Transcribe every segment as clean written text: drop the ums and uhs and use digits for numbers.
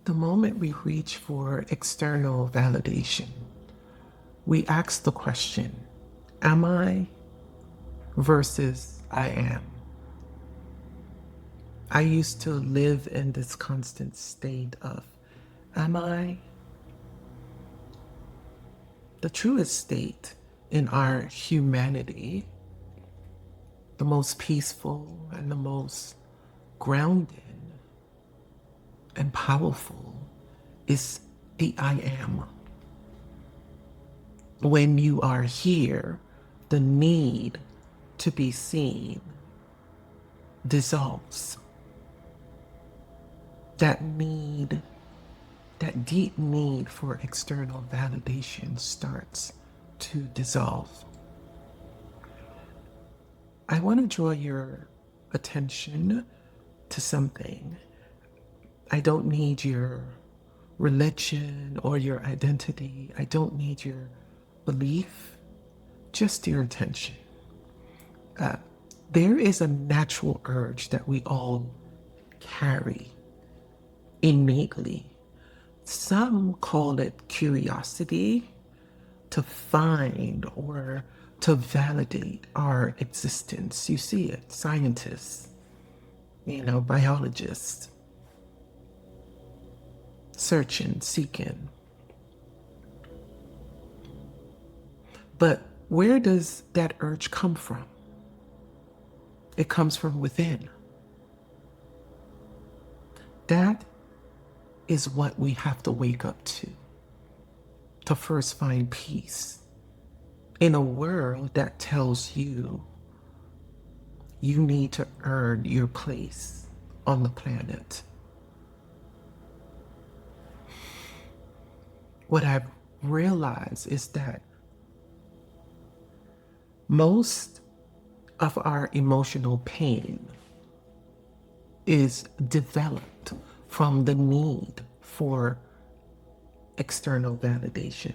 The moment we reach for external validation, we ask the question, am I versus I am? I used to live in this constant state of, am I? The truest state in our humanity, the most peaceful and the most grounded and powerful, is the I am. When you are here, the need to be seen dissolves. That need, that deep need for external validation starts to dissolve. I want to draw your attention to something. I don't need your religion or your identity. I don't need your belief, just your attention. There is a natural urge that we all carry innately. Some call it curiosity, to find or to validate our existence. You see it, scientists, biologists, searching, seeking. But where does that urge come from? It comes from within. That is what we have to wake up to first find peace in a world that tells you you need to earn your place on the planet. What I've realized is that most of our emotional pain is developed from the need for external validation.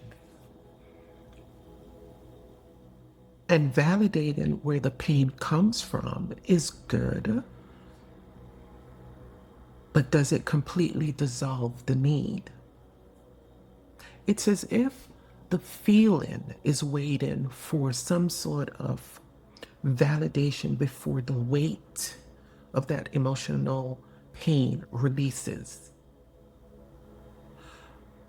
And validating where the pain comes from is good, but does it completely dissolve the need? It's as if the feeling is waiting for some sort of validation before the weight of that emotional pain releases.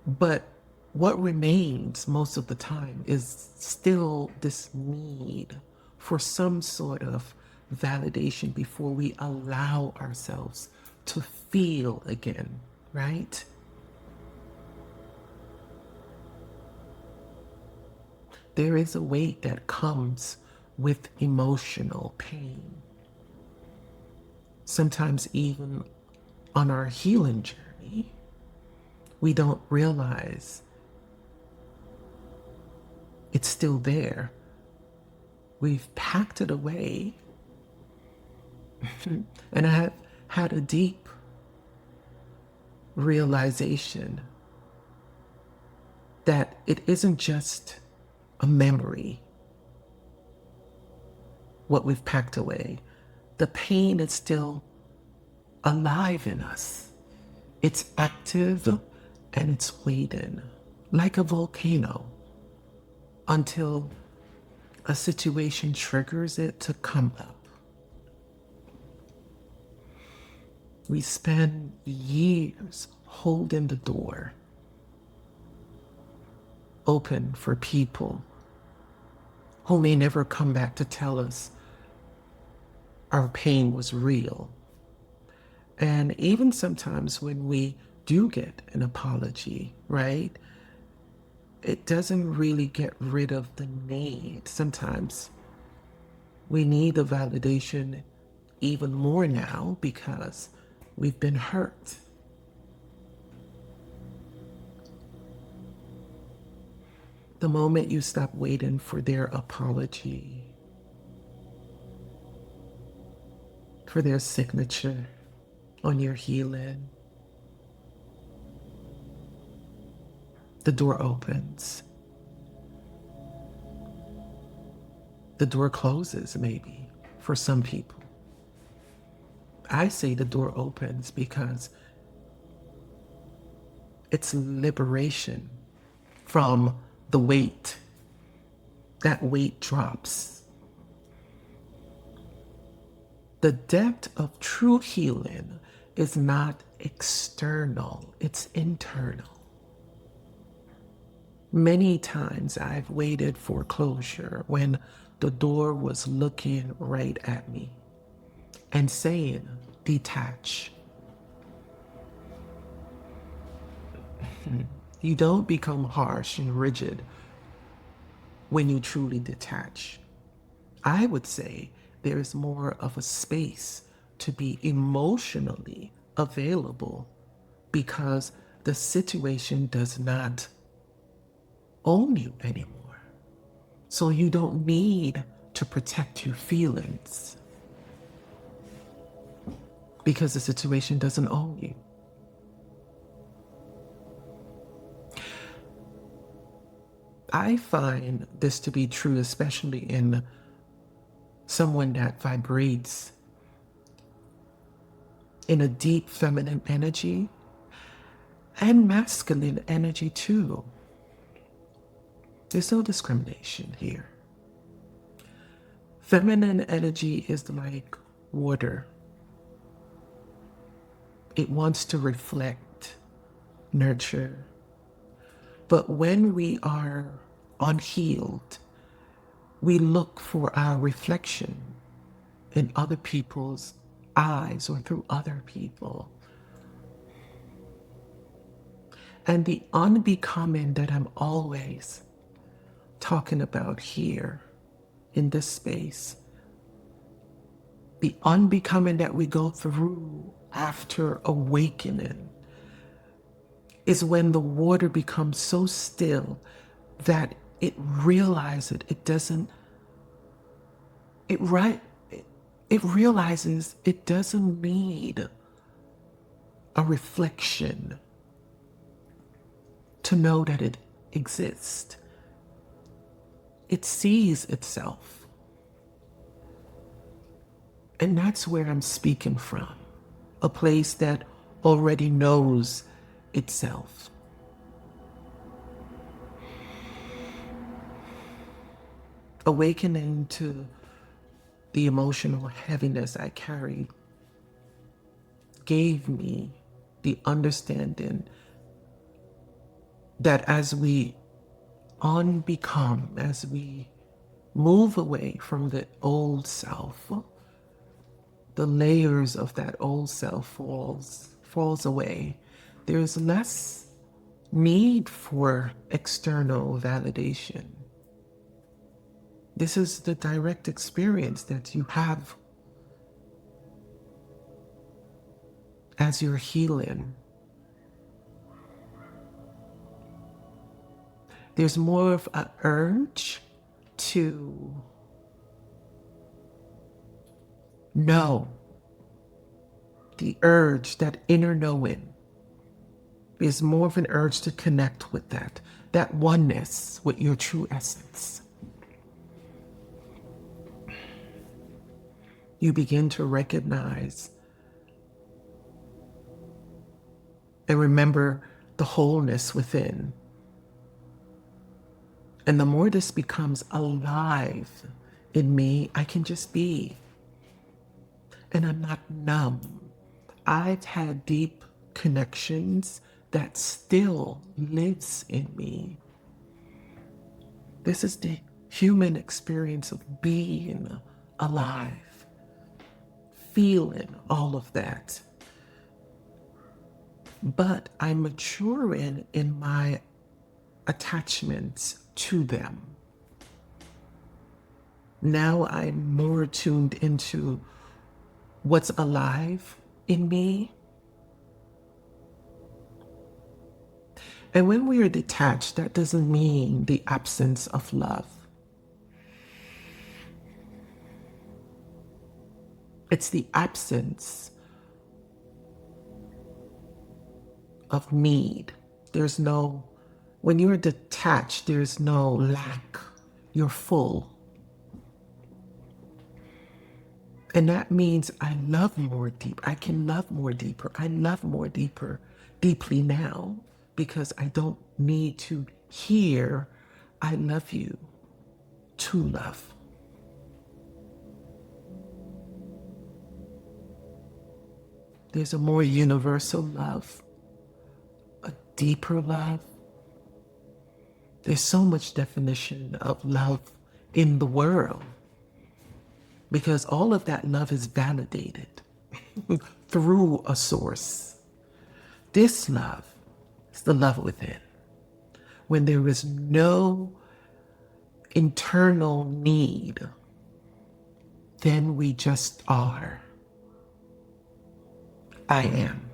But what remains most of the time is still this need for some sort of validation before we allow ourselves to feel again, right? There is a weight that comes with emotional pain. Sometimes even on our healing journey, we don't realize it's still there. We've packed it away. And I have had a deep realization that it isn't just a memory, what we've packed away. The pain is still alive in us. It's active and it's waiting like a volcano until a situation triggers it to come up. We spend years holding the door open for people who may never come back to tell us our pain was real. And even sometimes when we do get an apology, right, it doesn't really get rid of the need. Sometimes we need the validation even more now because we've been hurt. The moment you stop waiting for their apology, for their signature on your healing, the door opens. The door closes, maybe, for some people. I say the door opens because It's liberation from the weight. That weight drops. The depth of true healing is not external, it's internal. Many times I've waited for closure when the door was looking right at me and saying, detach. You don't become harsh and rigid when you truly detach. I would say there's more of a space to be emotionally available because the situation does not own you anymore. So you don't need to protect your feelings because the situation doesn't own you. I find this to be true, especially in someone that vibrates in a deep feminine energy and masculine energy too. There's no discrimination here. Feminine energy is like water. It wants to reflect, nurture. But when we are unhealed, we look for our reflection in other people's eyes or through other people. And the unbecoming that I'm always talking about here in this space, the unbecoming that we go through after awakening, is when the water becomes so still that it realizes it doesn't, it right, it realizes it doesn't need a reflection to know that it exists. It sees itself. And that's where I'm speaking from, a place that already knows itself. Awakening to the emotional heaviness I carried gave me the understanding that as we unbecome, as we move away from the old self, the layers of that old self falls away. There's less need for external validation. This is the direct experience that you have as you're healing. There's more of an urge to know, the urge, that inner knowing. Is more of an urge to connect with that oneness with your true essence. You begin to recognize and remember the wholeness within. And the more this becomes alive in me, I can just be. And I'm not numb. I've had deep connections that still lives in me. This is the human experience of being alive, feeling all of that. But I'm maturing in my attachments to them. Now I'm more tuned into what's alive in me. And when we are detached, that doesn't mean the absence of love. It's the absence of need. When you're detached, there's no lack. You're full. And that means I love more deep. I can love more deeper. I love more deeply now because I don't need to hear, I love you, to love. There's a more universal love, a deeper love. There's so much definition of love in the world because all of that love is validated through a source. This love is the love within. When there is no internal need, then we just are. I am.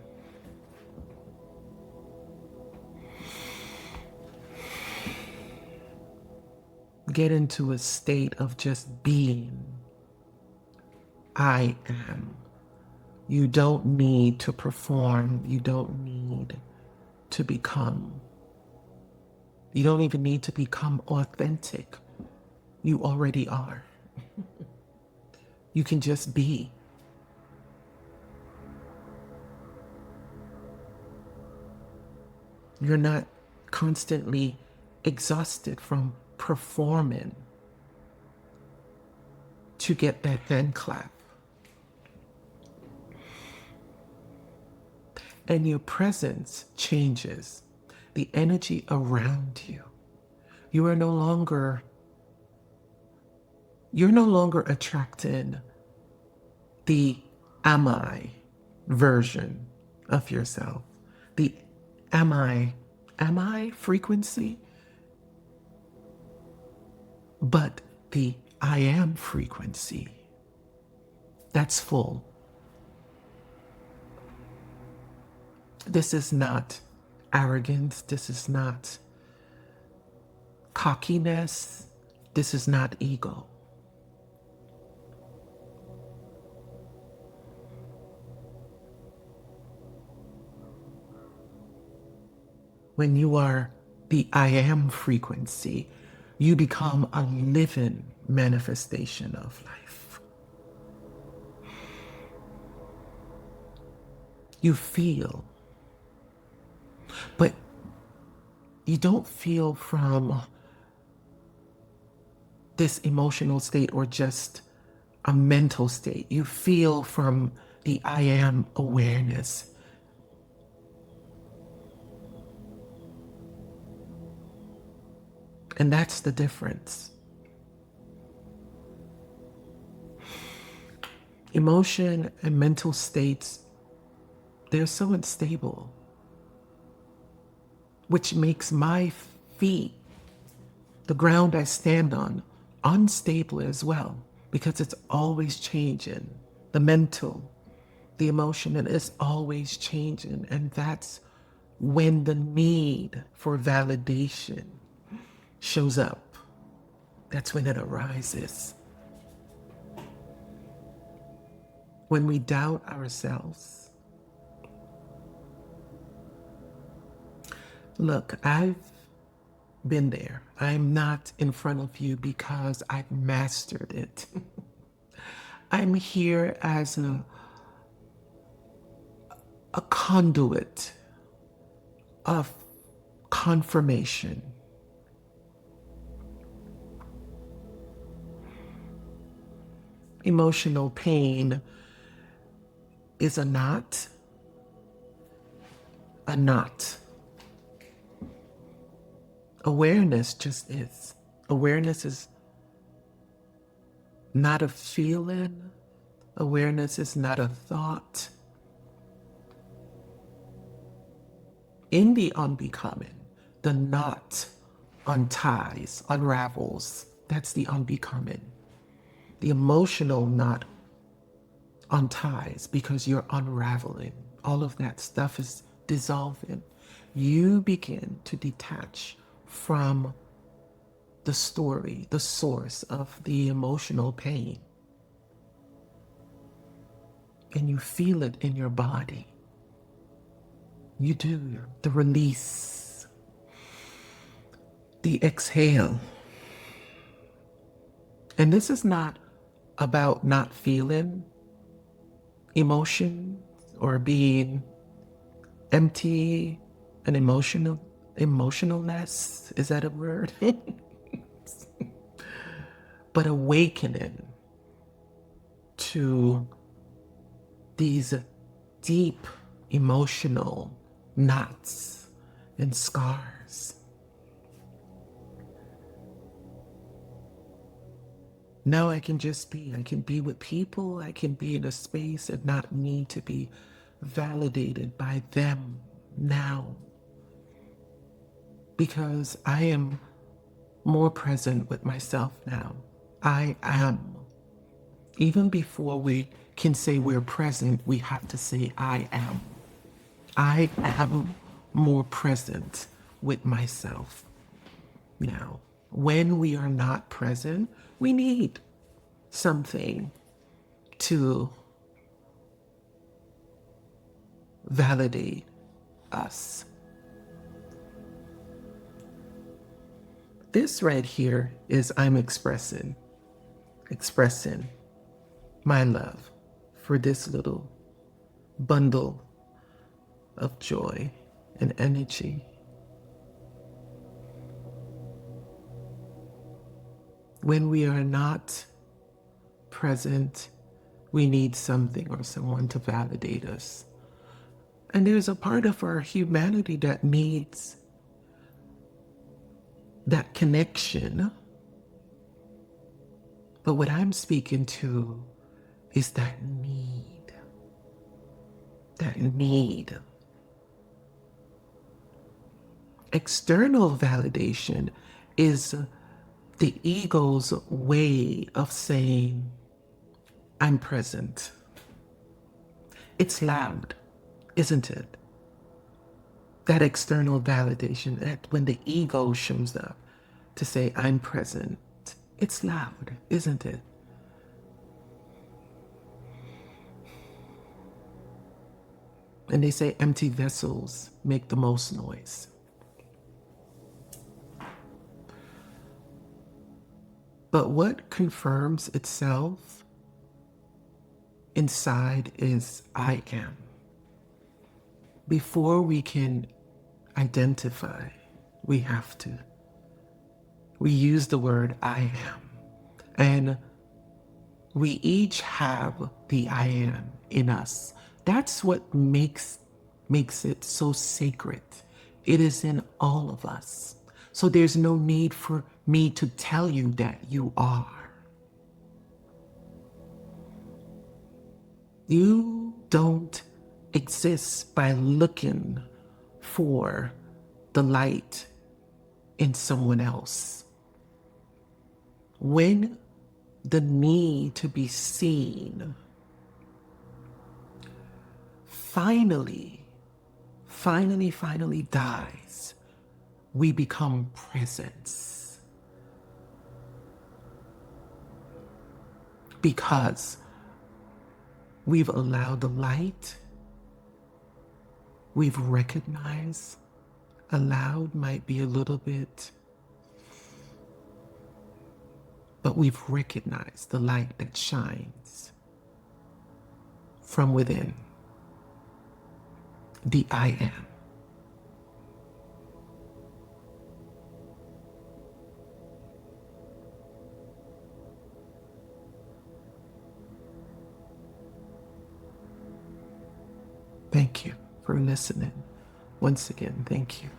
Get into a state of just being. I am. You don't need to perform. You don't need to become. You don't even need to become authentic. You already are. You can just be. You're not constantly exhausted from performing to get that hand clap. And your presence changes. The energy around you. You're no longer attracting the am I version of yourself. The am I frequency, but the I am frequency. That's full. This is not arrogance. This is not cockiness. This is not ego. When you are the I am frequency, you become a living manifestation of life. You feel, but you don't feel from this emotional state or just a mental state. You feel from the I am awareness. And that's the difference. Emotion and mental states, they're so unstable, which makes my feet, the ground I stand on, unstable as well, because it's always changing. The mental, the emotional is always changing. And that's when the need for validation shows up. That's when it arises. When we doubt ourselves. Look, I've been there. I'm not in front of you because I've mastered it. I'm here as a conduit of confirmation. Emotional pain is a knot. A knot. Awareness just is. Awareness is not a feeling. Awareness is not a thought. In the unbecoming, the knot unties, unravels. That's the unbecoming. The emotional knot unties because you're unraveling. All of that stuff is dissolving. You begin to detach from the story, the source of the emotional pain. And you feel it in your body. You do. The release, the exhale. And this is not about not feeling emotion or being empty an emotionalness, is that a word? But awakening to these deep emotional knots and scars. Now I can just be. I can be with people. I can be in a space and not need to be validated by them now. Because I am more present with myself now. I am. Even before we can say we're present, we have to say I am. I am more present with myself now. When we are not present, we need something to validate us. This right here is I'm expressing my love for this little bundle of joy and energy. When we are not present, we need something or someone to validate us. And there's a part of our humanity that needs that connection. But what I'm speaking to is that need. That need. External validation is the ego's way of saying, I'm present. It's loud, isn't it? That external validation, that when the ego shows up to say, I'm present, it's loud, isn't it? And they say empty vessels make the most noise. But what confirms itself inside is I am. Before we can identify, we use the word I am. And we each have the I am in us. That's what makes it so sacred. It is in all of us. So there's no need for me to tell you that you are. You don't exist by looking for the light in someone else. When the need to be seen finally dies, we become presence. Because we've allowed the light, we've recognized, allowed might be a little bit, but we've recognized the light that shines from within. The I am. Thank you for listening. Once again, thank you.